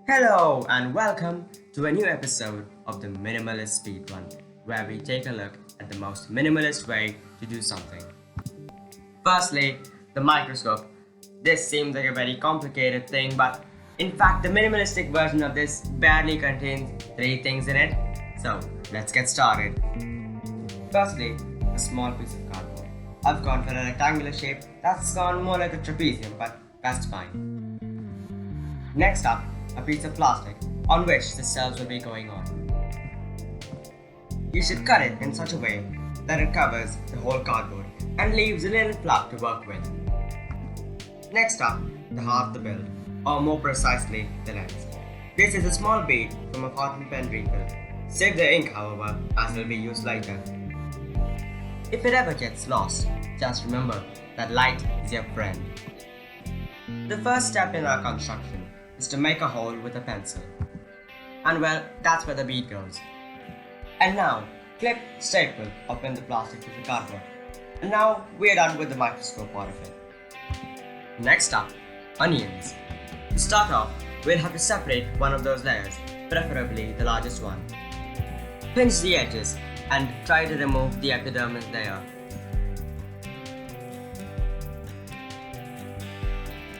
Hello and welcome to a new episode of the Minimalist Speedrun, where we take a look at the most minimalist way to do something. Firstly, the microscope. This seems like a very complicated thing, but in fact, the minimalistic version of this barely contains 3 things in it. So, let's get started. Firstly, a small piece of cardboard. I've gone for a rectangular shape that's gone more like a trapezium, but that's fine. Next up, a piece of plastic on which the cells will be going on. You should cut it in such a way that it covers the whole cardboard and leaves a little flap to work with. Next up, the heart of the build, or more precisely, the lens. This is a small bead from a fountain pen refill. Save the ink, however, as it will be used later. If it ever gets lost, just remember that light is your friend. The first step in our construction is to make a hole with a pencil. And well, that's where the bead goes. And now, clip, staple, or pin the plastic to the cardboard. And now, we're done with the microscope part of it. Next up, onions. To start off, we'll have to separate one of those layers, preferably the largest one. Pinch the edges and try to remove the epidermis layer.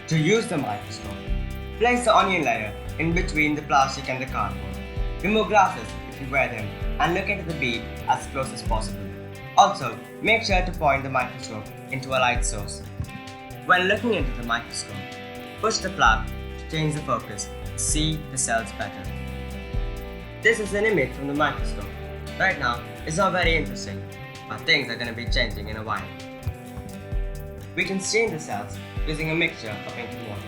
To use the microscope, place the onion layer in between the plastic and the cardboard. Remove glasses if you wear them and look into the bead as close as possible. Also, make sure to point the microscope into a light source. When looking into the microscope, push the flap to change the focus to see the cells better. This is an image from the microscope. Right now, it's not very interesting, but things are going to be changing in a while. We can stain the cells using a mixture of ink and water.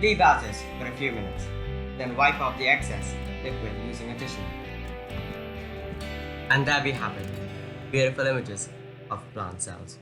Leave as is for a few minutes, then wipe off the excess liquid using a tissue. And there we have it, beautiful images of plant cells.